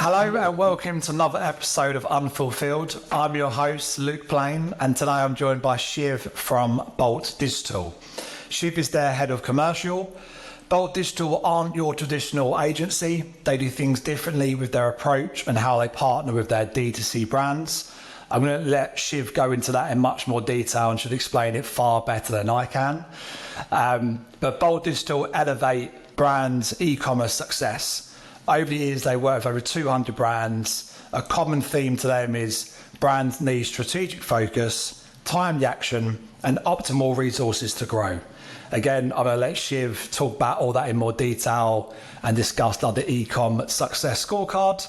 Hello and welcome to another episode of Unfulfilled. I'm your host, Luke Plain, and today I'm joined by Shiv from Bolt Digital. Shiv is their head of commercial. Bolt Digital aren't your traditional agency. They do things differently with their approach and how they partner with their D2C brands. I'm going to let Shiv go into that in much more detail and should explain it far better than I can. But Bolt Digital elevate brands' e-commerce success. Over the years, they work with over 200 brands. A common theme to them is brands need strategic focus, timed action, and optimal resources to grow. Again, I'm going to let Shiv talk about all that in more detail and discuss like the Eccomm Success Scorecard.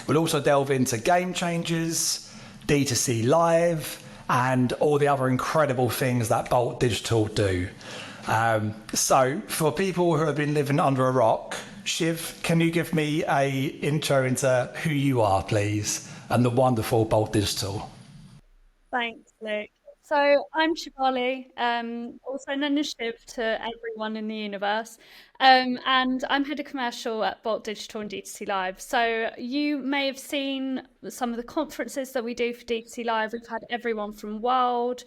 We'll also delve into game changers, D2C Live, and all the other incredible things that Bolt Digital do. So for people who have been living under a rock, Shiv, can you give me a intro into who you are, please, and the wonderful Bolt Digital? Thanks, Luke. So I'm Shivali, also known as Shiv to everyone in the universe, and I'm head of commercial at Bolt Digital and D2C Live. So you may have seen some of the conferences that we do for D2C Live. We've had everyone from World,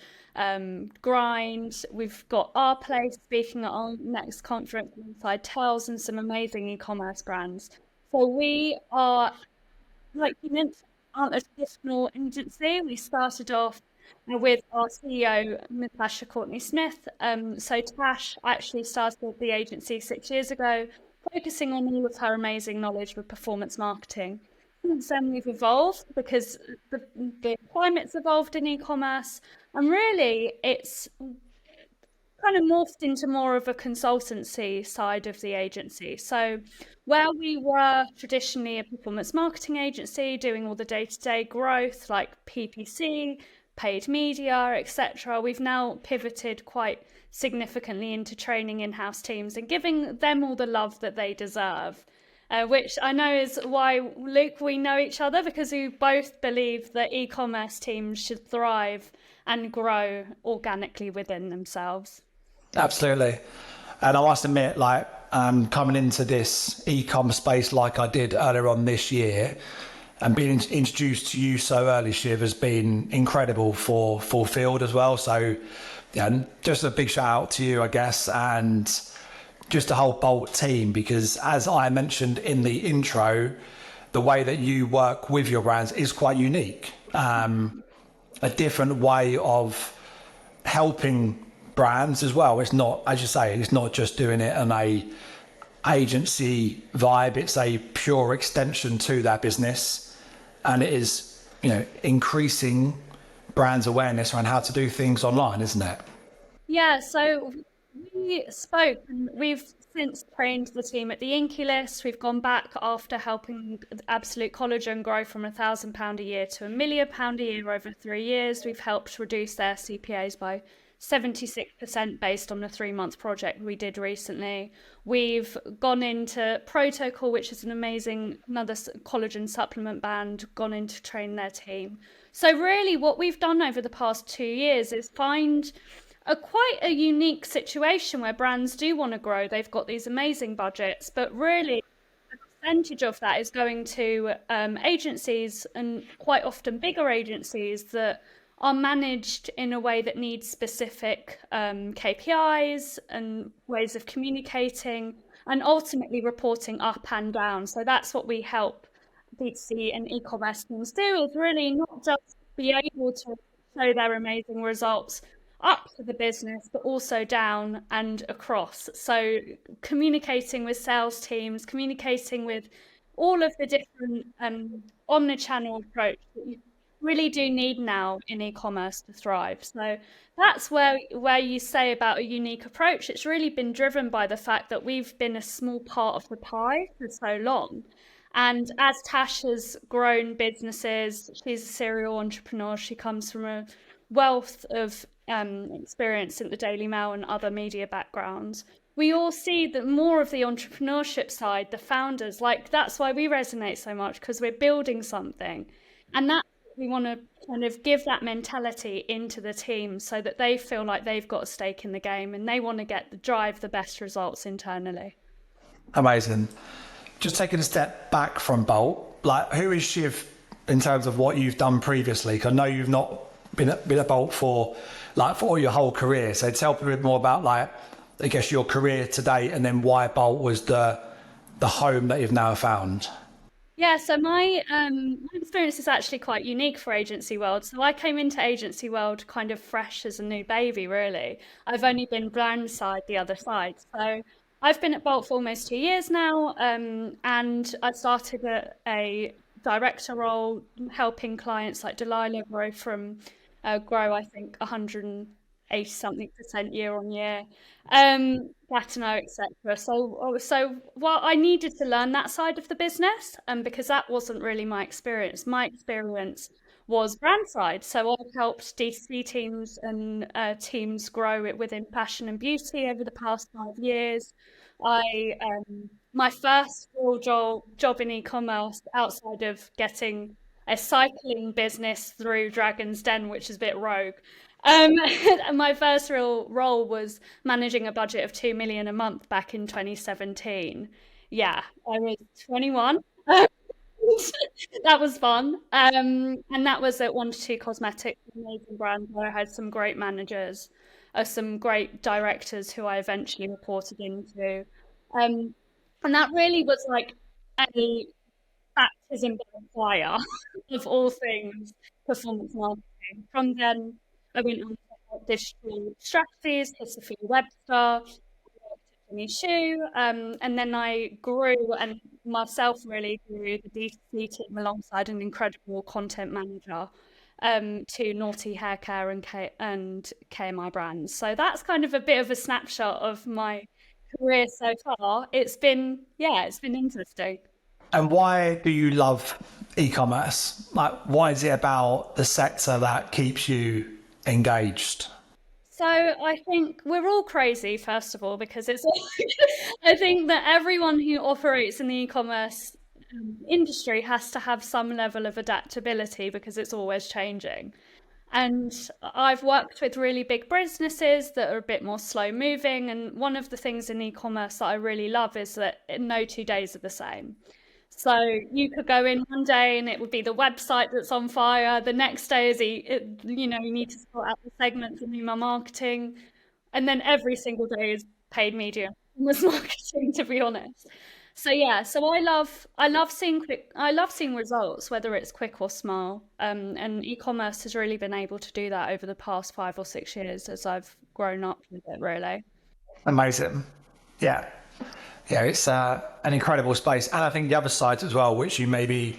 Grind. We've got our place speaking at our next conference alongside Tells and some amazing e-commerce brands. So we are, like you mentioned, aren't a traditional agency. We started off with our CEO, Natasha Courtney Smith. So Tash actually started the agency 6 years ago, focusing on all of her amazing knowledge with performance marketing. Since then, we've evolved because the climate's evolved in e-commerce, and really it's kind of morphed into more of a consultancy side of the agency. So where we were traditionally a performance marketing agency doing all the day-to-day growth like PPC, paid media, etc., we've now pivoted quite significantly into training in-house teams and giving them all the love that they deserve. Which I know is why, Luke, we know each other, because we both believe that e-commerce teams should thrive and grow organically within themselves. Absolutely. And I must admit, like, coming into this e-com space like I did earlier on this year, and being introduced to you so early, Shiv, has been incredible for Fulfilled as well. So, yeah, just a big shout out to you, I guess, and just the whole Bolt team, because as I mentioned in the intro, the way that you work with your brands is quite unique. A different way of helping brands as well. It's not, as you say, it's not just doing it on a agency vibe. It's a pure extension to that business, and it is, increasing brands' awareness around how to do things online, isn't it? Yeah, so we spoke, and we've since trained the team at the Inky List. We've gone back after helping Absolute Collagen grow from £1,000 a year to £1 million a year over 3 years. We've helped reduce their CPAs by 76% based on a 3-month project we did recently. We've gone into Protocol, which is an amazing, another collagen supplement brand, gone in to train their team. So really what we've done over the past 2 years is find quite a unique situation where brands do want to grow. They've got these amazing budgets, but really a percentage of that is going to agencies, and quite often bigger agencies that are managed in a way that needs specific KPIs and ways of communicating and ultimately reporting up and down. So that's what we help D2C and e-commerce teams do, is really not just be able to show their amazing results up to the business, but also down and across. So communicating with sales teams, communicating with all of the different omnichannel approach that you really do need now in e-commerce to thrive. So that's where you say about a unique approach. It's really been driven by the fact that we've been a small part of the pie for so long. And as Tash has grown businesses, she's a serial entrepreneur. She comes from a wealth of experience in the Daily Mail and other media backgrounds. We all see that more of the entrepreneurship side, the founders, like that's why we resonate so much, because we're building something. And that we want to kind of give that mentality into the team so that they feel like they've got a stake in the game and they want to drive the best results internally. Amazing. Just taking a step back from Bolt, like, who is Shiv in terms of what you've done previously? 'Cause I know you've not been at Bolt for all your whole career. So tell me a bit more about, like, I guess, your career to date, and then why Bolt was the home that you've now found. Yeah, so my experience is actually quite unique for agency world. So I came into agency world kind of fresh as a new baby, really. I've only been brand side the other side. So I've been at Bolt for almost 2 years now, and I started at a director role, helping clients like Delilah grow, I think, 180 something% year on year, Gatineau, etc. So well, I needed to learn that side of the business, because that wasn't really my experience. My experience was brand side. So I've helped D2C teams and teams grow it within fashion and beauty over the past 5 years. I My first real job in e-commerce outside of getting a cycling business through Dragon's Den, which is a bit rogue. My first real role was managing a budget of 2 million a month back in 2017. Yeah, I was 21. That was fun. And that was at 1-2 Cosmetics, an amazing brand where I had some great managers, some great directors who I eventually reported into. Um, and that really was like a baptism by fire of all things performance marketing. From then, I went on to help digital strategies for Sophia Webster, Jimmy Shu, and then I grew and myself really grew the D2C team alongside an incredible content manager, to Naughty Hair Care and KMI Brands. So that's kind of a bit of a snapshot of my career so far. It's been interesting. And why do you love e-commerce? Like, why is it about the sector that keeps you engaged? So I think we're all crazy, first of all, because it's I think that everyone who operates in the e-commerce industry has to have some level of adaptability because it's always changing. And I've worked with really big businesses that are a bit more slow moving. And one of the things in e-commerce that I really love is that no 2 days are the same. So you could go in one day and it would be the website that's on fire. The next day you need to sort out the segments and email marketing. And then every single day is paid media and was marketing, to be honest. So yeah, so I love seeing results, whether it's quick or small. And e-commerce has really been able to do that over the past 5 or 6 years as I've grown up with it, really. Amazing. Yeah. Yeah, it's an incredible space. And I think the other side as well, which you maybe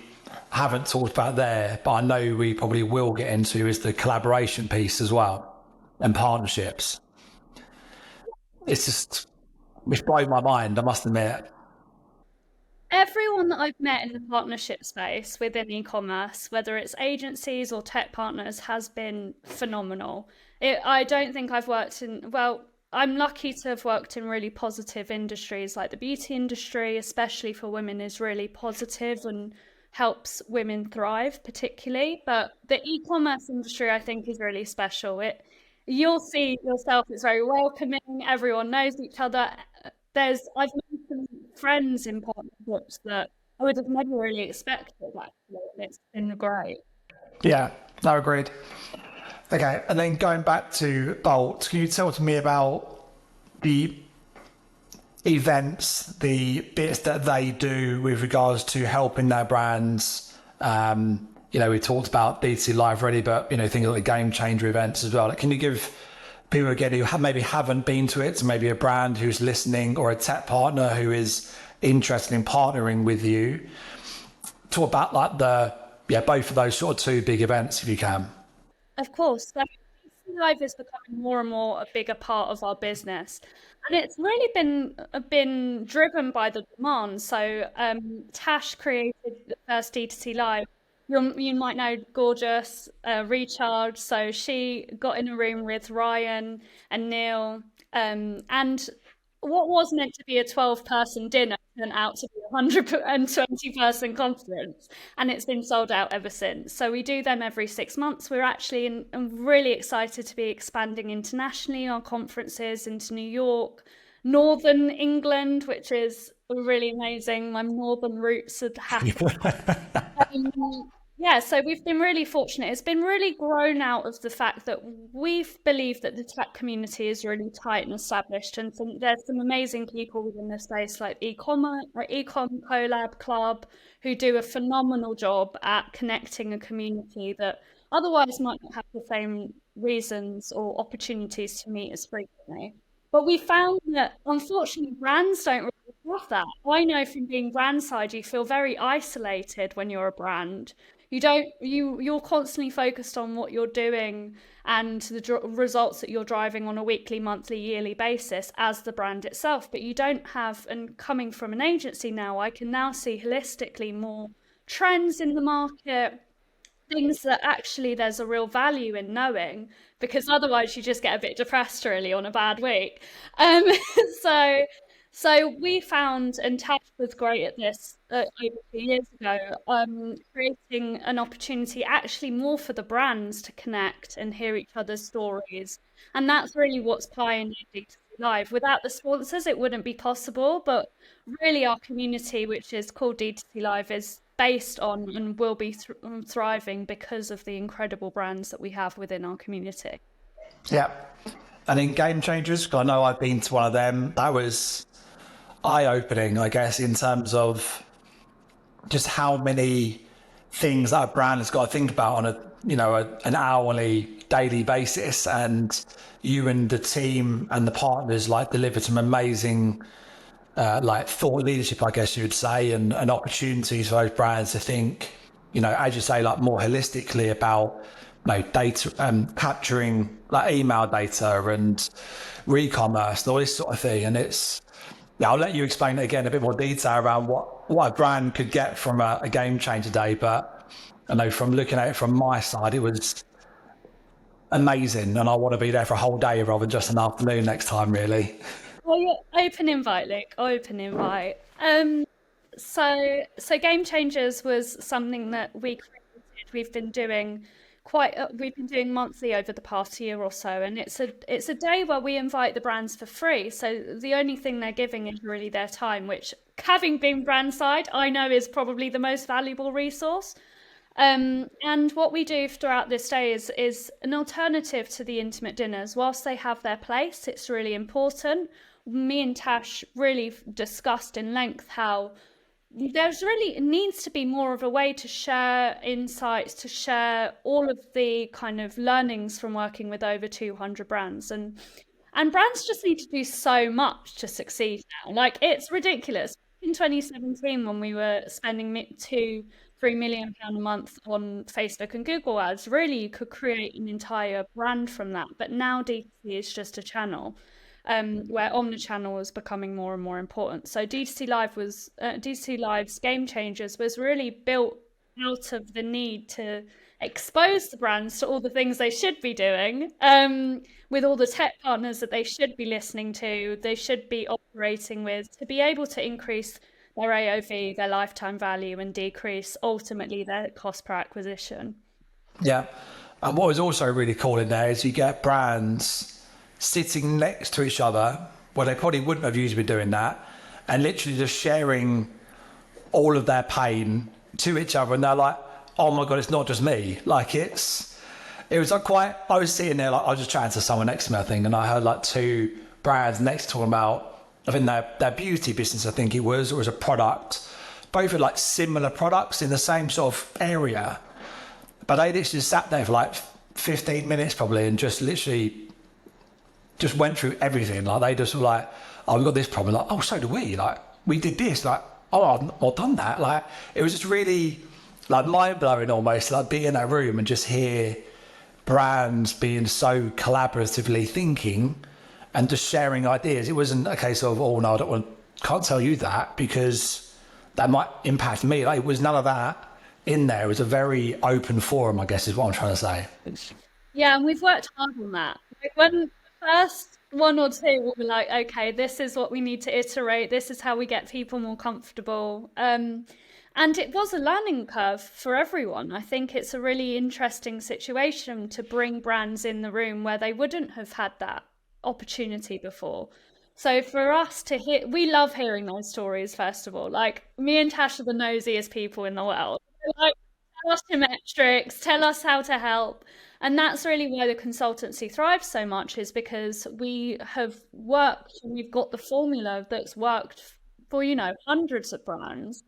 haven't talked about there, but I know we probably will get into, is the collaboration piece as well and partnerships. It's blown my mind, I must admit. Everyone that I've met in the partnership space within e-commerce, whether it's agencies or tech partners, has been phenomenal. I don't think I've worked in, well, I'm lucky to have worked in really positive industries, like the beauty industry, especially for women, is really positive and helps women thrive particularly. But the e-commerce industry, I think, is really special. You'll see yourself, it's very welcoming. Everyone knows each other. I've made some friends in partnerships that I would have never really expected, actually, and it's been great. Yeah, no, agreed. Okay, and then going back to Bolt, can you tell to me about the events, the bits that they do with regards to helping their brands? We talked about D2C Live already, but things like the game changer events as well. Like, can you give people again who maybe haven't been to it, so maybe a brand who's listening or a tech partner who is interested in partnering with you, talk about like both of those sort of two big events if you can? Of course. So Live is becoming more and more a bigger part of our business, and it's really been driven by the demand. So Tash created the first D2C Live. You might know Gorgeous Recharge. So she got in a room with Ryan and Neil, and what was meant to be a 12-person dinner turned out to be a 120-person conference, and it's been sold out ever since. So we do them every 6 months. We're actually I'm really excited to be expanding internationally our conferences into New York, Northern England, which is really amazing. My northern roots are happy. Yeah, so we've been really fortunate. It's been really grown out of the fact that we've believed that the tech community is really tight and established, and there's some amazing people within the space like Eccomm or Eccomm Collab Club who do a phenomenal job at connecting a community that otherwise might not have the same reasons or opportunities to meet as frequently. But we found that unfortunately brands don't really have that. I know from being brand side, you feel very isolated when you're a brand. You're constantly focused on what you're doing and the results that you're driving on a weekly, monthly, yearly basis as the brand itself, but you don't have, and coming from an agency now, I can now see holistically more trends in the market, things that actually there's a real value in knowing, because otherwise you just get a bit depressed really on a bad week. Um, so so we found, and Tash was great at this over 2 years ago, creating an opportunity actually more for the brands to connect and hear each other's stories. And that's really what's pioneered D2C Live. Without the sponsors, it wouldn't be possible. But really, our community, which is called D2C Live, is based on and will be thriving because of the incredible brands that we have within our community. Yeah. And in Game Changers, 'cause I know I've been to one of them, that was eye-opening, I guess, in terms of just how many things that a brand has got to think about on an hourly, daily basis. And you and the team and the partners like delivered some amazing like thought leadership, I guess you would say, and opportunities for those brands to think, as you say, like more holistically about data, capturing like email data and re-commerce and all this sort of thing. And I'll let you explain it again, a bit more detail around what a brand could get from a game changer day. But I know from looking at it from my side, it was amazing. And I want to be there for a whole day rather than just an afternoon next time, really. Well, yeah, open invite, Luke. Open invite. So Game Changers was something that we created. We've been doing monthly over the past year or so, and it's a day where we invite the brands for free. So the only thing they're giving is really their time, which, having been brand side, I know is probably the most valuable resource. And what we do throughout this day is an alternative to the intimate dinners. Whilst they have their place, it's really important. Me and Tash really discussed in length how there's really needs to be more of a way to share insights, to share all of the kind of learnings from working with over 200 brands. And brands just need to do so much to succeed now. Like, it's ridiculous. In 2017, when we were spending £2-3 million a month on Facebook and Google ads, really you could create an entire brand from that. But now D2C is just a channel, where omnichannel is becoming more and more important. So D2C Live's Game Changers was really built out of the need to expose the brands to all the things they should be doing, with all the tech partners that they should be listening to, they should be operating with, to be able to increase their AOV, their lifetime value, and decrease ultimately their cost per acquisition. Yeah. And what was also really cool in there is you get brands sitting next to each other where they probably wouldn't have usually been doing that, and literally just sharing all of their pain to each other. And they're like, oh my God, it's not just me. Like it was like I was sitting there, like I was just chatting to someone next to me, I think, and I heard like two brands next to them about, I think their beauty business, I think it was, or was a product. Both are like similar products in the same sort of area. But they literally sat there for like 15 minutes probably and just literally just went through everything. Like they just were like, oh, we've got this problem. Like, oh, so do we. Like, we did this. Like, oh, I've not done that. Like, it was just really like mind-blowing almost, like being in that room and just hear brands being so collaboratively thinking and just sharing ideas. It wasn't a case of, oh, no, can't tell you that because that might impact me. Like, it was none of that in there. It was a very open forum, I guess is what I'm trying to say. Yeah, and we've worked hard on that. Like, when first one or two will be like, okay, this is what we need to iterate. This is how we get people more comfortable. And it was a learning curve for everyone. I think it's a really interesting situation to bring brands in the room where they wouldn't have had that opportunity before. So for us to hear, we love hearing those stories, first of all. Like, me and Tash are the nosiest people in the world. We're like, tell us your metrics, tell us how to help. And that's really why the consultancy thrives so much, is because we have worked, we've got the formula that's worked for, hundreds of brands.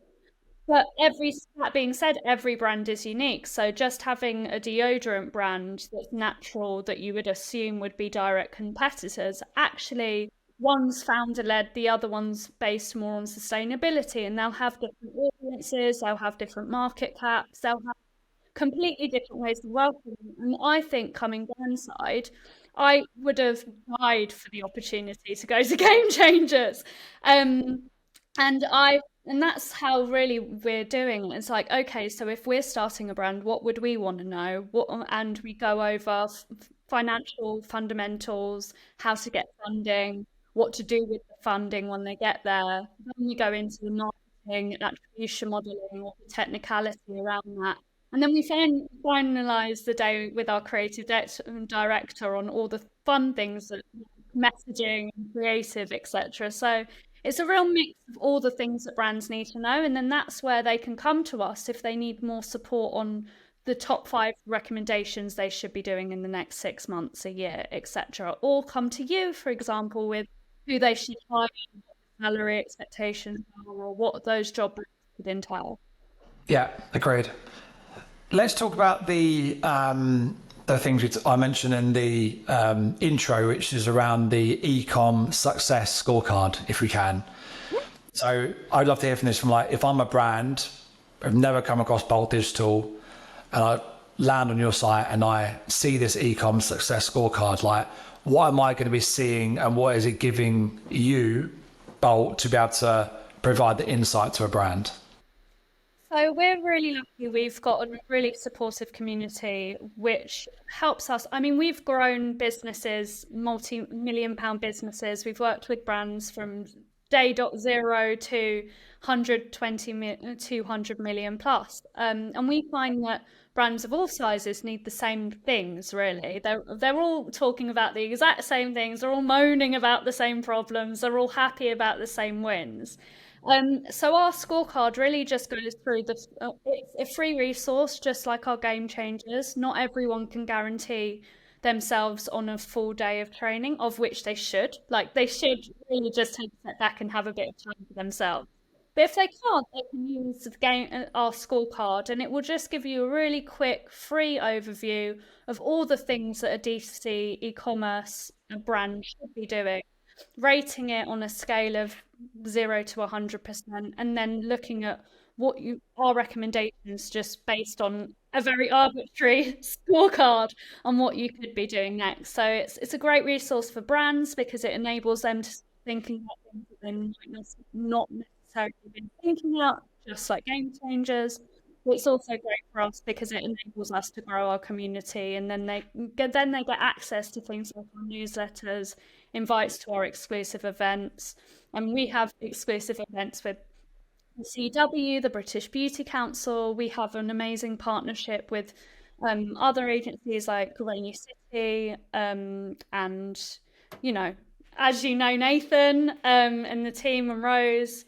But that being said, every brand is unique. So just having a deodorant brand that's natural, that you would assume would be direct competitors, actually one's founder led, the other one's based more on sustainability, and they'll have different audiences, they'll have different market caps, they'll have completely different ways of working. And I think, coming down side, I would have died for the opportunity to go to Game Changers. Um, and I and that's how really we're doing it. It's like, okay, so if we're starting a brand, what would we want to know? And we go over financial fundamentals, how to get funding, what to do with the funding when they get there. Then we go into the marketing, attribution modeling, all the technicality around that. And then we finalize the day with our creative director on all the fun things, that messaging, creative, etc. So it's a real mix of all the things that brands need to know, and then that's where they can come to us if they need more support on the top 5 recommendations they should be doing in the next 6 months, a year, etc. Or come to you, for example, with who they should hire, salary expectations are, or what those jobs would entail. Yeah, agreed. Let's talk about the things which I mentioned in the intro, which is around the Eccomm Success Scorecard, if we can. So I'd love to hear from this, from like, if I'm a brand, I've never come across Bolt Digital, and I land on your site and I see this Eccomm Success Scorecard, like, what am I going to be seeing, and what is it giving you, Bolt, to be able to provide the insight to a brand? So we're really lucky. We've got a really supportive community, which helps us. I mean, we've grown businesses, multi-million pound businesses. We've worked with brands from day dot zero to 200 million plus. And we find that brands of all sizes need the same things, really. They're all talking about the exact same things. They're all moaning about the same problems. They're all happy about the same wins. So our scorecard really just goes through it's a free resource, just like our Game Changers. Not everyone can guarantee themselves on a full day of training, of which they should. Like, they should really just take a step back and have a bit of time for themselves. But if they can't, they can use our scorecard, and it will just give you a really quick, free overview of all the things that a D2C e-commerce brand should be doing, rating it on a scale of 0 to 100%, and then looking at our recommendations, just based on a very arbitrary scorecard on what you could be doing next. So it's a great resource for brands, because it enables them to thinking about things that they might not necessarily been thinking about, just like Game Changers. It's also great for us because it enables us to grow our community, and then they get access to things like our newsletters, invites to our exclusive events. And we have exclusive events with the CW, the British Beauty Council. We have an amazing partnership with other agencies like Rainy City, and, as you know, Nathan, and the team, and Rose.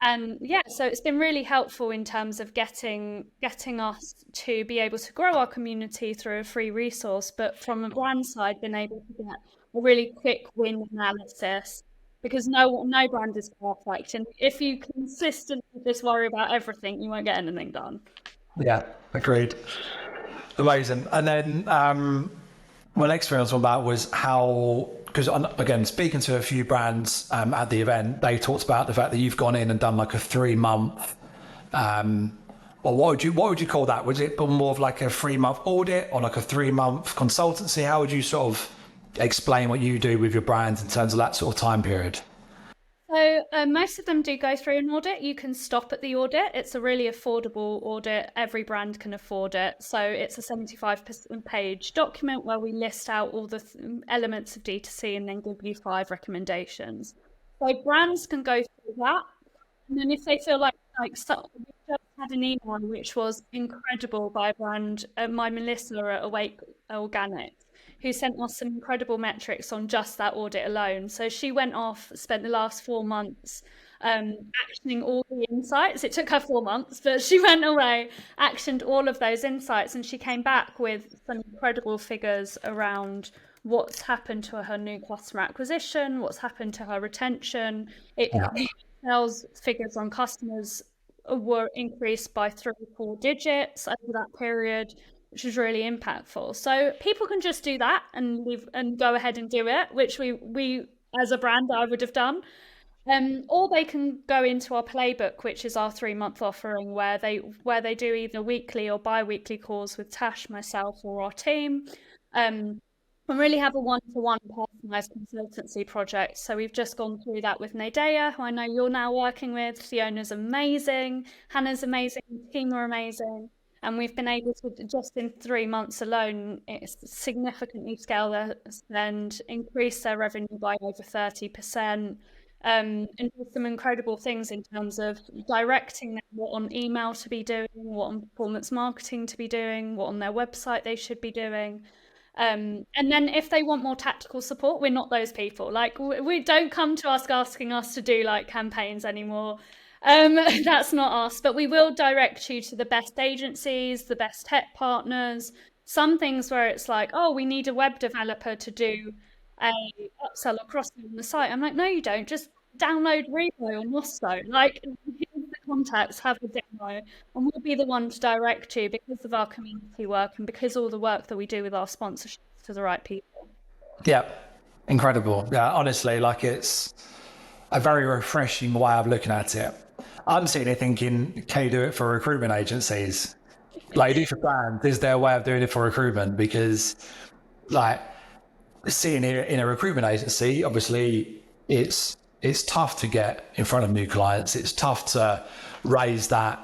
And yeah, so it's been really helpful in terms of getting us to be able to grow our community through a free resource, but from a brand side, been able to get a really quick win analysis, because no brand is perfect, and if you consistently just worry about everything, you won't get anything done. Yeah, agreed. Amazing. And then my next thing I was talking about was how, because again, speaking to a few brands at the event, they talked about the fact that you've gone in and done like a 3-month, or what would you call that? Was it more of like a 3-month audit, or like a 3-month consultancy? How would you sort of explain what you do with your brands in terms of that sort of time period? So most of them do go through an audit. You can stop at the audit. It's a really affordable audit. Every brand can afford it. So it's a 75-page document where we list out all the elements of D2C and then give you 5 recommendations. So brands can go through that. And then if they feel like so, we just had an email which was incredible by a brand, my Melissa at Awake Organic. who sent us some incredible metrics on just that audit alone. So she went off, spent the last 4 months actioning all the insights. It took her 4 months, but she went away, actioned all of those insights, and she came back with some incredible figures around what's happened to her new customer acquisition, what's happened to her retention. Sales figures on customers were increased by 3 or 4 digits over that period, which is really impactful. So people can just do that and leave and go ahead and do it, which we as a brand I would have done. Or they can go into our playbook, which is our 3-month offering, where they do either weekly or bi-weekly calls with Tash, myself, or our team, and really have a one-to-one personalized consultancy project. So we've just gone through that with Nadea, who I know you're now working with. Fiona's amazing, Hannah's amazing, the team are amazing. And we've been able to, just in 3 months alone, significantly scale their spend, increase their revenue by over 30%, and do some incredible things in terms of directing them what on email to be doing, what on performance marketing to be doing, what on their website they should be doing. And then if they want more tactical support, we're not those people. Like, we don't come to us asking us to do like campaigns anymore. That's not us, but we will direct you to the best agencies, the best tech partners. Some things where it's like, oh, we need a web developer to do a upsell across on the site. I'm like, no, you don't. Just download Revo or Nosto. Like, here's the contacts, have a demo, and we'll be the one to direct you because of our community work and because all the work that we do with our sponsorships to the right people. Yeah, incredible. Yeah, honestly, like, it's a very refreshing way of looking at it. I'm sitting here thinking, can you do it for recruitment agencies? Like, you do for brands, is there a way of doing it for recruitment? Because, like, seeing here in a recruitment agency, obviously it's tough to get in front of new clients. It's tough to raise that,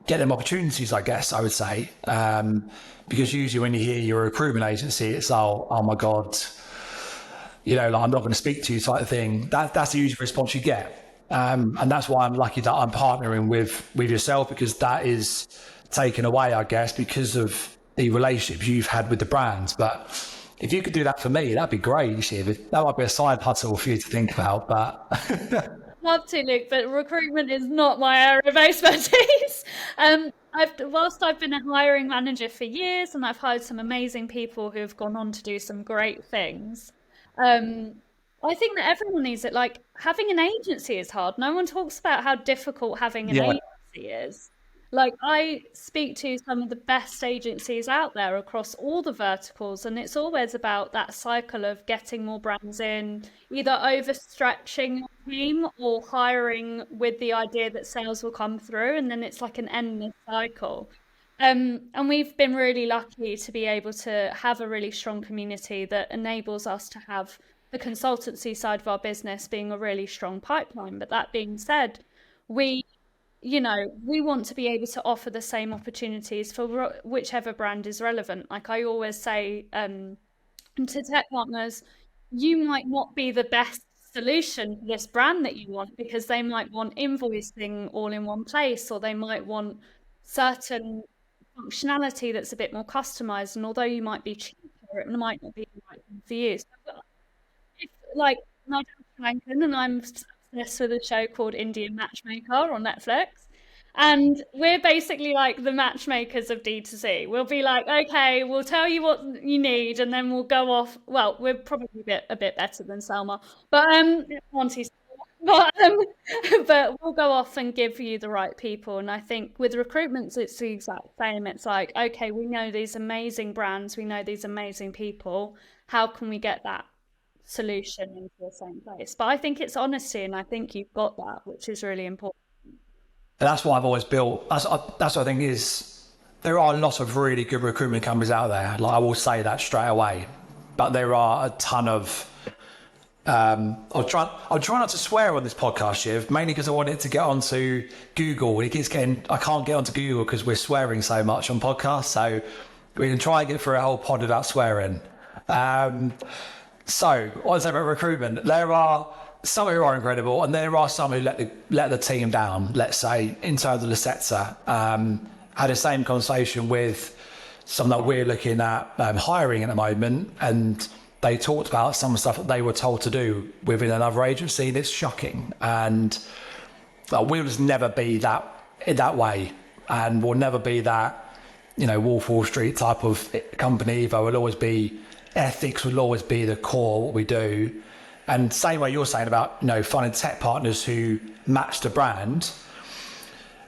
get them opportunities, I guess I would say. Because usually when you hear you're a recruitment agency, it's, oh my God, you know, like, I'm not going to speak to you type of thing. That's the usual response you get. And that's why I'm lucky that I'm partnering with yourself, because that is taken away, I guess, because of the relationships you've had with the brands. But if you could do that for me, that'd be great, Shiv. That might be a side hustle for you to think about, but... Love to, Luke, but recruitment is not my area of expertise. Whilst I've been a hiring manager for years and I've hired some amazing people who have gone on to do some great things, I think that everyone needs it. Like, having an agency is hard. No one talks about how difficult having an agency is. Like, I speak to some of the best agencies out there across all the verticals, and it's always about that cycle of getting more brands in, either overstretching your team or hiring with the idea that sales will come through, and then it's like an endless cycle. And we've been really lucky to be able to have a really strong community that enables us to have the consultancy side of our business being a really strong pipeline. But that being said, we want to be able to offer the same opportunities for whichever brand is relevant. Like I always say to tech partners, you might not be the best solution for this brand that you want, because they might want invoicing all in one place, or they might want certain functionality that's a bit more customized. And although you might be cheaper, it might not be the right thing for you. So, like, my dad's Franken, and I'm obsessed with a show called Indian Matchmaker on Netflix, and we're basically like the matchmakers of D2C. We'll be like, okay, we'll tell you what you need, and then we'll go off. Well, we're probably a bit better than Selma, but but we'll go off and give you the right people. And I think with recruitment, it's the exact same. It's like, okay, we know these amazing brands, we know these amazing people. How can we get that solution into the same place? But I think it's honesty, and I think you've got that, which is really important. And that's what I've always built. That's what I think is, there are a lot of really good recruitment companies out there. Like, I will say that straight away, but there are a ton of, I'll try not to swear on this podcast, Shiv, mainly because I want it to get onto Google. I can't get onto Google because we're swearing so much on podcasts. So we can try and get through a whole pod without swearing. So, what I say about recruitment, there are some who are incredible, and there are some who let the team down. Let's say, in terms of the sector, had the same conversation with some that we're looking at hiring at the moment, and they talked about some of the stuff that they were told to do within another agency, and it's shocking. And we'll just never be that in that way, and we'll never be that, Wolf Wall Street type of company. There will always be ethics, will always be the core of what we do. And same way you're saying about, finding tech partners who match the brand.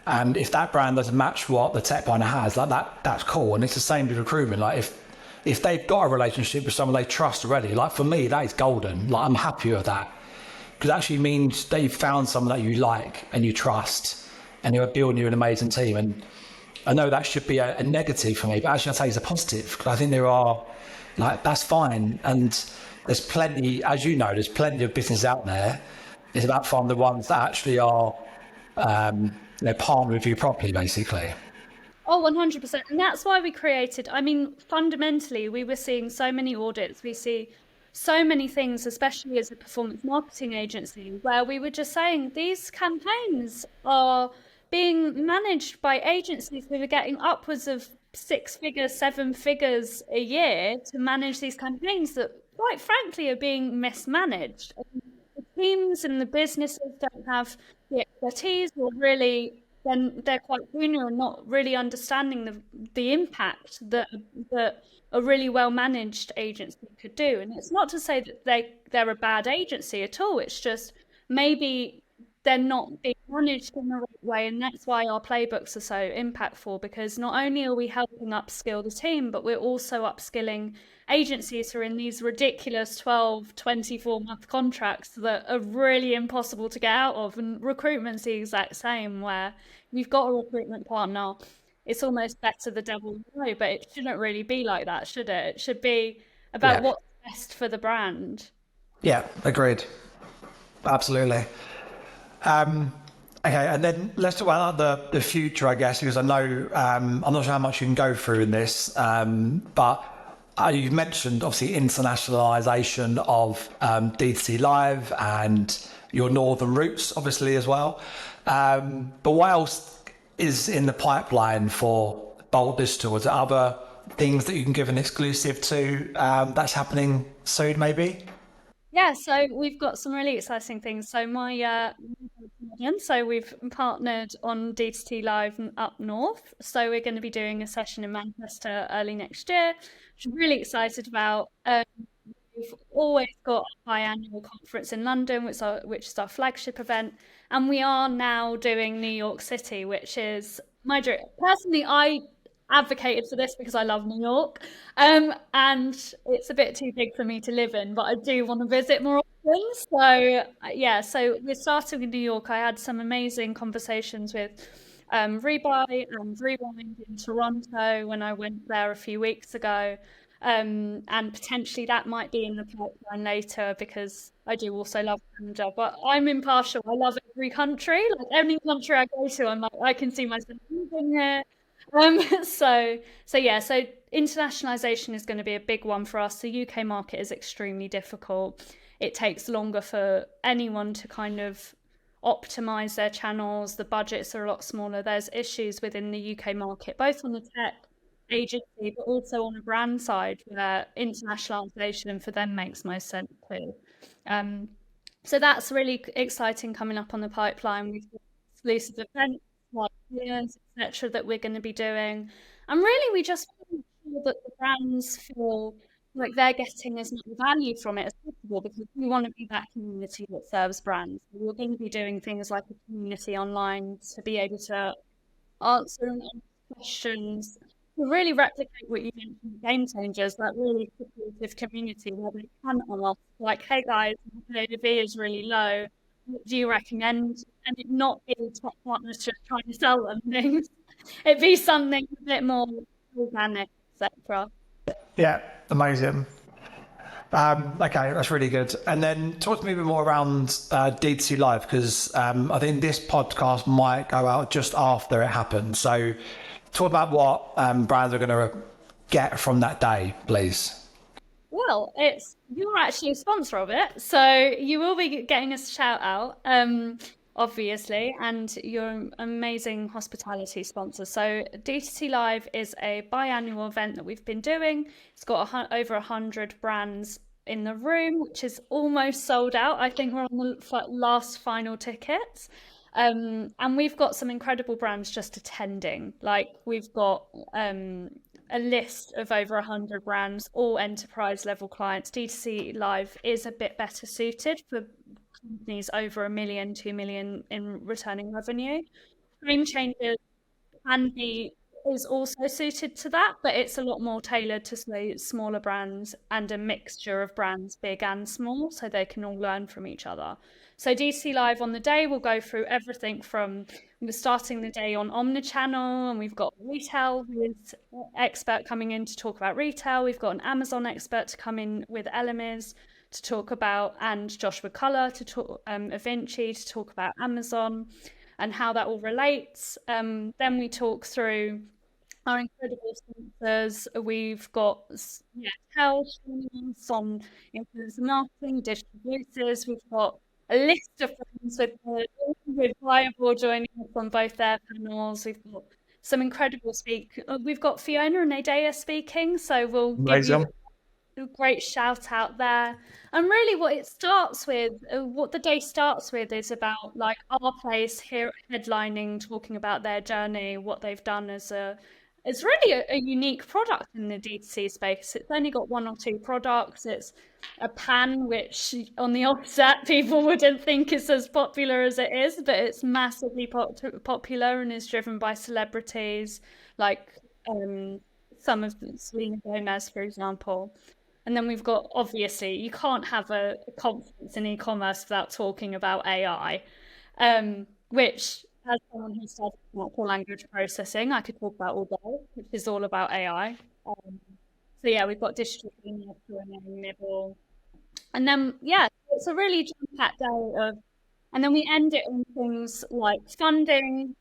And if that brand doesn't match what the tech partner has, like that's cool. And it's the same with recruitment. Like if they've got a relationship with someone they trust already, like for me, that is golden. Like I'm happy with that, because it actually means they've found someone that you like and you trust, and they're building you an amazing team. And I know that should be a negative for me, but actually I'll tell you it's a positive, because I think there are, that's fine. And there's plenty, as you know, there's plenty of business out there. It's about finding the ones that actually are, partner with you properly, basically. Oh, 100%. And that's why we created, fundamentally, we were seeing so many audits. We see so many things, especially as a performance marketing agency, where we were just saying these campaigns are being managed by agencies who are getting upwards of 6 figures, 7 figures a year to manage these campaigns that, quite frankly, are being mismanaged. And the teams and the businesses don't have the expertise, or really, then they're quite junior and not really understanding the impact that a really well managed agency could do. And it's not to say that they're a bad agency at all. It's just maybe they're not being managed in the right way. And that's why our playbooks are so impactful, because not only are we helping upskill the team, but we're also upskilling agencies who are in these ridiculous 12, 24-month contracts that are really impossible to get out of. And recruitment's the exact same, where you've got a recruitment partner, it's almost better the devil you know, but it shouldn't really be like that, should it? It should be about what's best for the brand. Yeah, agreed. Absolutely. Okay, and then let's talk about the future, I guess, because I know I'm not sure how much you can go through in this, but you've mentioned obviously internationalization of D2C Live and your northern roots, obviously, as well. But what else is in the pipeline for Bolt Digital? Is there other things that you can give an exclusive to that's happening soon, maybe? Yeah, so we've got some really exciting things. So so we've partnered on D2T Live up north. So we're going to be doing a session in Manchester early next year, which I'm really excited about. We've always got a biannual conference in London, which is our flagship event. And we are now doing New York City, which is my dream. Personally, I advocated for this because I love New York, and it's a bit too big for me to live in, but I do want to visit more often. So we're starting in New York. I had some amazing conversations with Rebuy and Rewind in Toronto when I went there a few weeks ago, and potentially that might be in the pipeline later, because I do also love Canada, but I'm impartial. I love every country. Like any country I go to, I'm like, I can see myself living here. So internationalization is going to be a big one for us. The UK market is extremely difficult. It takes longer for anyone to kind of optimize their channels. The budgets are a lot smaller. There's issues within the UK market, both on the tech agency, but also on the brand side, where internationalization for them makes most sense too. So that's really exciting coming up on the pipeline. We've got exclusive events, etc., that we're going to be doing, and really we just want to make sure that the brands feel like they're getting as much value from it as possible, because we want to be that community that serves brands. We're going to be doing things like a community online to be able to answer questions, to really replicate what you mentioned in Game Changers, that really supportive community where they can ask, like, hey guys, the V is really low, what do you recommend? And it not be top partners just trying to sell them things. It'd be something a bit more organic, etc. Yeah, amazing. Okay, that's really good. And then talk to me a bit more around D2C Live, because I think this podcast might go out just after it happens. So talk about what brands are going to get from that day, please. Well, you're actually a sponsor of it, so you will be getting a shout out. obviously, and you're an amazing hospitality sponsor. So D2C Live is a biannual event that we've been doing. It's got over 100 brands in the room, which is almost sold out. I think we're on the last final tickets. And we've got some incredible brands just attending. Like we've got a list of over 100 brands, all enterprise level clients. D2C Live is a bit better suited for companies over 1 million, 2 million in returning revenue. Game Changer can be is also suited to that, but it's a lot more tailored to say smaller brands and a mixture of brands, big and small, so they can all learn from each other. So DC Live on the day will go through everything from we're starting the day on omnichannel, and we've got retail with expert coming in to talk about retail. We've got an Amazon expert to come in with Elemis to talk about, and Joshua Culler to talk, Avinci to talk about Amazon and how that all relates. Then we talk through our incredible sponsors. We've got Tel on influencer marketing, digital voices. We've got a list of friends with Viable joining us on both their panels. We've got some incredible We've got Fiona and Adea speaking, so we'll give you a great shout out there. And really what it starts with, what the day starts with, is about like our place here headlining, talking about their journey, what they've done as it's really a unique product in the D2C space. It's only got 1 or 2 products. It's a pan, which on the offset people wouldn't think is as popular as it is, but it's massively popular and is driven by celebrities like some of Selena Gomez, for example. And then we've got, obviously, you can't have a conference in e-commerce without talking about AI, which, as someone who studies natural language processing, I could talk about all day, which is all about AI. So yeah, we've got digital genius in the middle. And then, yeah, it's a really jam-packed day of, and then we end it on things like funding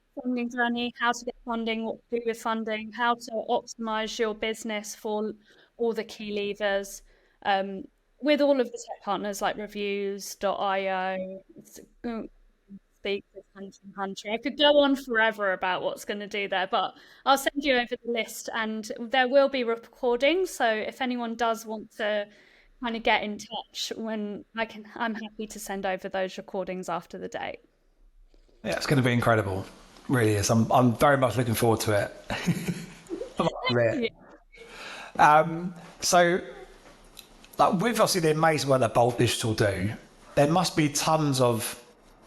journey, how to get funding, what to do with funding, how to optimize your business for all the key levers, with all of the tech partners like reviews.io, speak with Hunter. I could go on forever about what's going to do there, but I'll send you over the list, and there will be recordings. So if anyone does want to kind of get in touch, I'm happy to send over those recordings after the date. Yeah, it's going to be incredible. Really is. I'm very much looking forward to it. So, like, with obviously the amazing work that Bolt Digital do, there must be tons of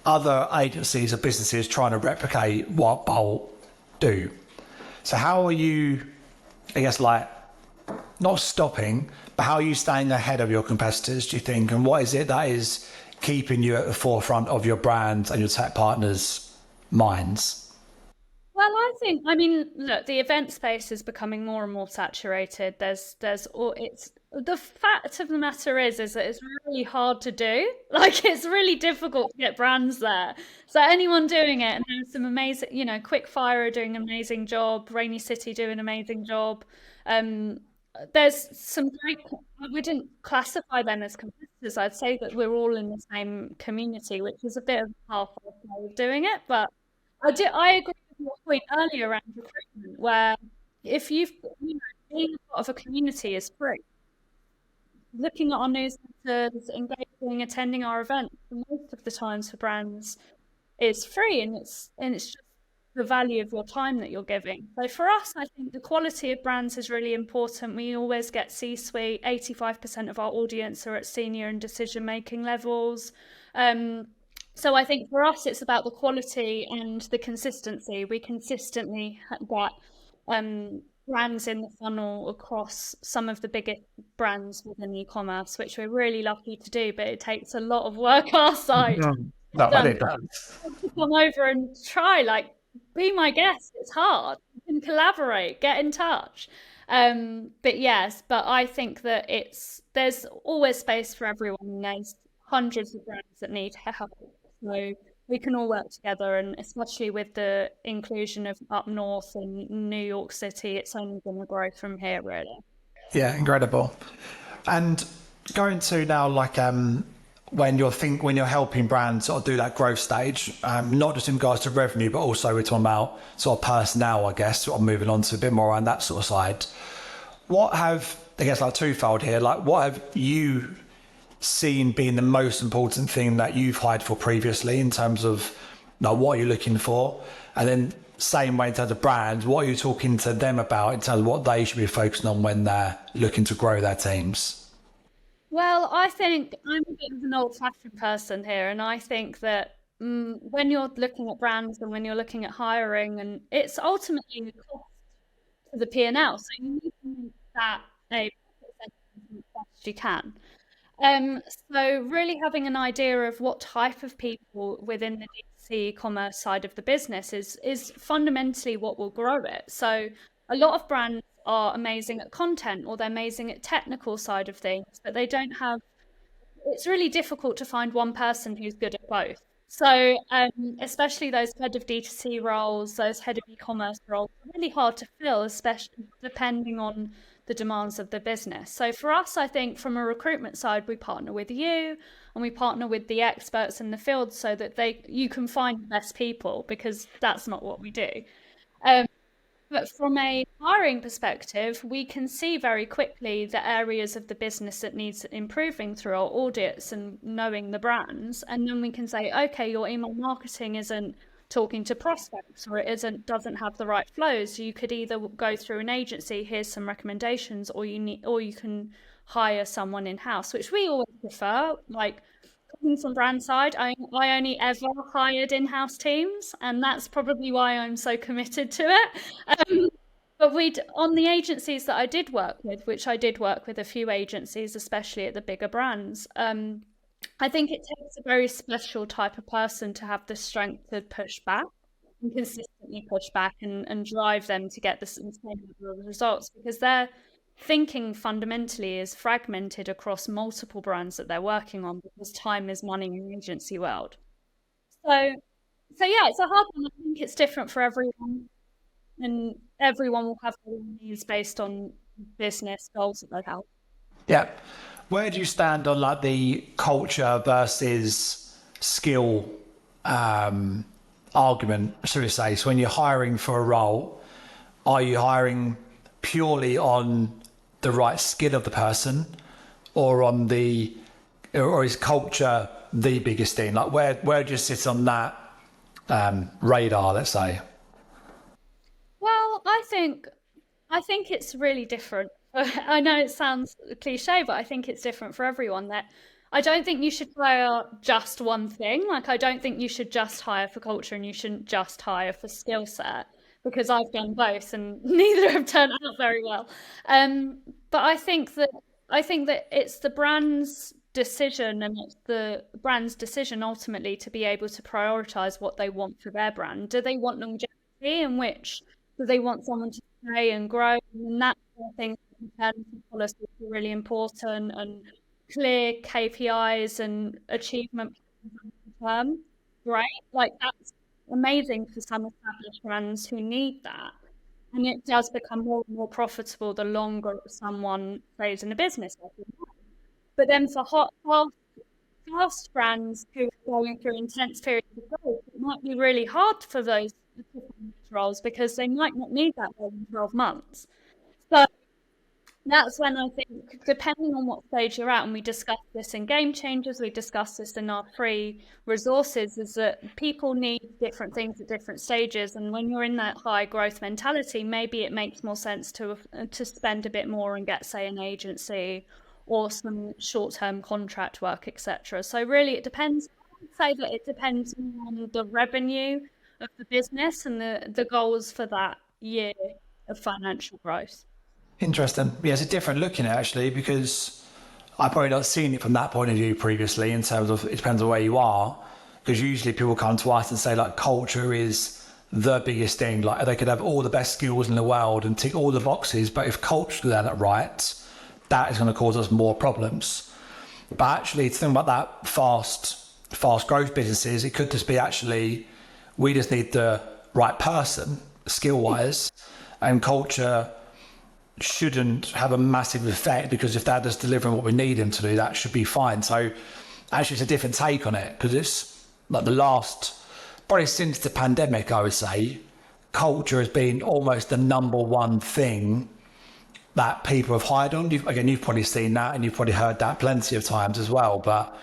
other agencies or businesses trying to replicate what Bolt do. So how are you, I guess, like, not stopping, but how are you staying ahead of your competitors, do you think? And what is it that is keeping you at the forefront of your brand and your tech partners' minds? Well, I mean, look, the event space is becoming more and more saturated. There's all it's the fact of the matter is that it's really hard to do. Like, it's really difficult to get brands there. So anyone doing it, and there's some amazing, Quickfire are doing an amazing job, Rainy City doing an amazing job. There's some great, I wouldn't classify them as competitors. I'd say that we're all in the same community, which is a bit of a half-assed way of doing it, but I agree with your point earlier around recruitment, where if being a part of a community is free. Looking at our newsletters, engaging, attending our events, most of the times for brands is free, and it's just the value of your time that you're giving. So for us, I think the quality of brands is really important. We always get C-suite. 85% of our audience are at senior and decision-making levels. So I think for us, it's about the quality and the consistency. We consistently get brands in the funnel across some of the biggest brands within e-commerce, which we're really lucky to do, but it takes a lot of work our side. No, I did that. Come over and try, be my guest. It's hard. You can collaborate, get in touch. But yes, but I think that there's always space for everyone. There's hundreds of brands that need help. So we can all work together, and especially with the inclusion of up north and New York City, it's only going to grow from here, really. Yeah, incredible. And going to now, like, when you're helping brands sort of do that growth stage, not just in regards to revenue, but also we're talking about sort of personnel, I guess, sort of moving on to a bit more around that sort of side. I guess like twofold here, like what have you seen being the most important thing that you've hired for previously in terms of like what are you looking for? And then same way in terms of brands, what are you talking to them about in terms of what they should be focusing on when they're looking to grow their teams? Well, I think I'm a bit of an old-fashioned person here, and I think that when you're looking at brands and when you're looking at hiring, and it's ultimately a cost to the P&L, so you need to make that a percentage as best you can. So really having an idea of what type of people within the D2C e-commerce side of the business is fundamentally what will grow it. So a lot of brands are amazing at content or they're amazing at technical side of things, but they don't have, it's really difficult to find one person who's good at both. So especially those head of D2C roles, those head of e-commerce roles, are really hard to fill, especially depending on the demands of the business. So for us, I think from a recruitment side, we partner with you and we partner with the experts in the field so that you can find the best people, because that's not what we do. But from a hiring perspective, we can see very quickly the areas of the business that needs improving through our audits and knowing the brands. And then we can say, okay, your email marketing isn't talking to prospects, or it doesn't have the right flows. You could either go through an agency, here's some recommendations, or you can hire someone in-house, which we always prefer. Like coming from brand side, I only ever hired in-house teams, and that's probably why I'm so committed to it. But on the agencies that I did work with, which I did work with a few agencies, especially at the bigger brands, I think it takes a very special type of person to have the strength to push back and consistently push back and drive them to get the same level of results, because their thinking fundamentally is fragmented across multiple brands that they're working on, because time is money in the agency world. So yeah, it's a hard one. I think it's different for everyone, and everyone will have their own needs based on business goals that they have. Yeah. Where do you stand on like the culture versus skill argument, should we say? So when you're hiring for a role, are you hiring purely on the right skill of the person, or or is culture the biggest thing? Like where do you sit on that radar, let's say? Well, I think it's really different. I know it sounds cliche, but I think it's different for everyone. That I don't think you should hire just one thing. Like I don't think you should just hire for culture, and you shouldn't just hire for skill set, because I've done both and neither have turned out very well. But I think that it's the brand's decision, and it's the brand's decision ultimately to be able to prioritize what they want for their brand. Do they want longevity, in which do they want someone to stay and grow? And that's where things like policies are really important, and clear KPIs and achievement term, right? Like that's amazing for some established brands who need that. And it does become more and more profitable the longer someone stays in the business. But then for fast brands who are going through intense periods of growth, it might be really hard for those roles, because they might not need that role in 12 months. So that's when I think, depending on what stage you're at, and we discussed this in Game Changers, we discussed this in our free resources, is that people need different things at different stages. And when you're in that high growth mentality, maybe it makes more sense to spend a bit more and get, say, an agency or some short-term contract work, etc. So really it depends. I would say that it depends on the revenue of the business and the goals for that year of financial growth. Interesting. Yeah, it's a different looking at actually, because I've probably not seen it from that point of view previously, in terms of it depends on where you are, because usually people come to us and say like culture is the biggest thing. Like they could have all the best skills in the world and tick all the boxes, but if culture is not right, that is going to cause us more problems. But actually, to think about that fast growth businesses, it could just be actually we just need the right person skill wise, and culture shouldn't have a massive effect, because if they're just delivering what we need them to do, that should be fine. So actually it's a different take on it, because it's like the last, probably since the pandemic, I would say, culture has been almost the number one thing that people have hired on. You've probably seen that, and you've probably heard that plenty of times as well, but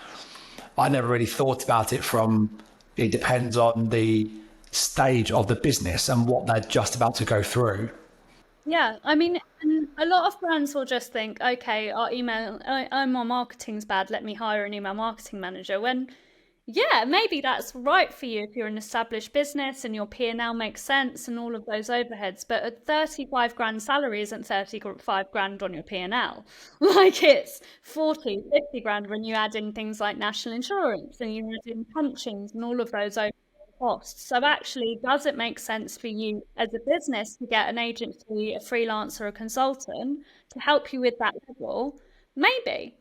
I never really thought about it from, it depends on the stage of the business and what they're just about to go through. Yeah, I mean, and a lot of brands will just think, okay, my marketing's bad, let me hire an email marketing manager. When, yeah, maybe that's right for you if you're an established business and your P&L makes sense and all of those overheads. But a 35 grand salary isn't 35 grand on your P&L. Like, it's 40, 50 grand when you add in things like national insurance and you add in pensions and all of those costs. So actually, does it make sense for you as a business to get an agency, a freelancer, a consultant to help you with that level? Maybe.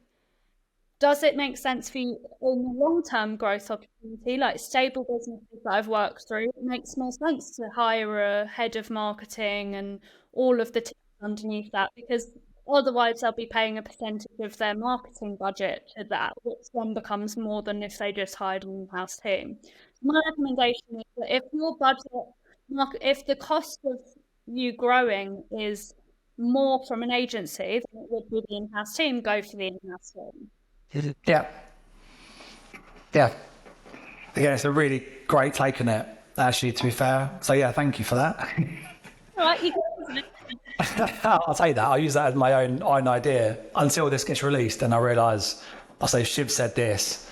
Does it make sense for you in the long-term growth opportunity, like stable businesses that I've worked through? It makes more sense to hire a head of marketing and all of the teams underneath that, because otherwise they'll be paying a percentage of their marketing budget to that, which then becomes more than if they just hired an in-house team. My recommendation is that if your budget, if the cost of you growing is more from an agency than it would be the in-house team, go for the in-house team. Yeah. Yeah. Again, it's a really great take on it, actually, to be fair. So yeah, thank you for that. All right, I'll take that. I'll use that as my own idea until this gets released, and I realise, I'll say Shiv said this.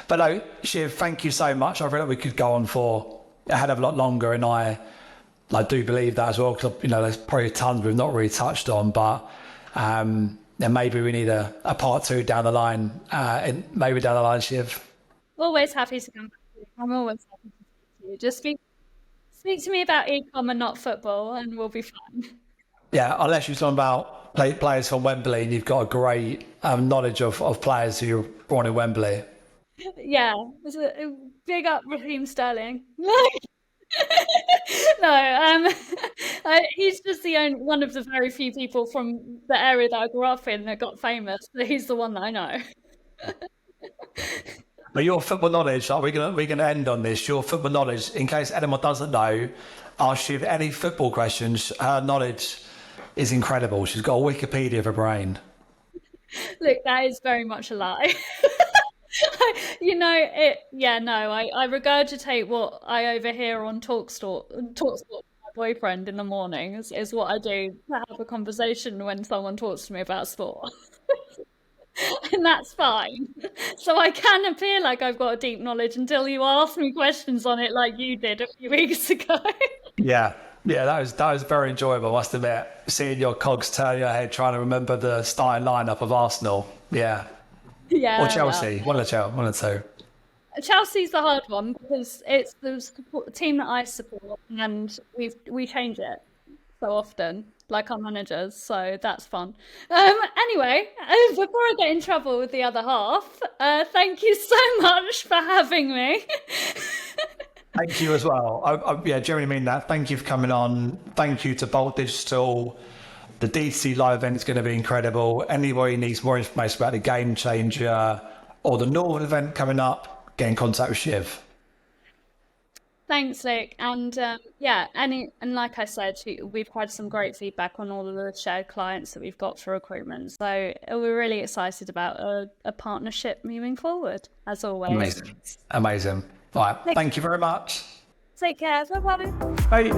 But no, Shiv, thank you so much. I feel like we could go on for a hell of a lot longer, and I do believe that as well, because there's probably tons we've not really touched on, but then maybe we need a part two down the line, maybe down the line, Shiv. Always happy to come back to you. I'm always happy to speak to you. Just speak to me about e-com and not football, and we'll be fine. Yeah, unless you're talking about players from Wembley, and you've got a great knowledge of players who were born in Wembley. Yeah, it's a big up Raheem Sterling. No, he's just one of the very few people from the area that I grew up in that got famous. But he's the one that I know. But your football knowledge, we're gonna end on this. Your football knowledge, in case anyone doesn't know, ask you any football questions. Her knowledge is incredible. She's got a Wikipedia of her brain. Look, that is very much a lie. I regurgitate what I overhear on TalkSport with my boyfriend in the morning is what I do to have a conversation when someone talks to me about sport. And that's fine. So I can appear like I've got a deep knowledge until you ask me questions on it like you did a few weeks ago. Yeah, that was very enjoyable, I must admit. Seeing your cogs turn your head trying to remember the starting lineup of Arsenal. Yeah. Yeah. Or Chelsea, one of the two. Chelsea's the hard one because it's the team that I support, and we change it so often, like our managers. So that's fun. Anyway, before I get in trouble with the other half, thank you so much for having me. Thank you as well. I genuinely mean that. Thank you for coming on. Thank you to Bolt Digital. The D2C live event is going to be incredible. Anybody needs more information about the Game Changer or the Northern event coming up, get in contact with Shiv. Thanks, Luke. And and like I said, we've had some great feedback on all of the shared clients that we've got for recruitment. So we're really excited about a partnership moving forward, as always. Amazing. Right. Thank you very much. Take care. Bye-bye. Bye.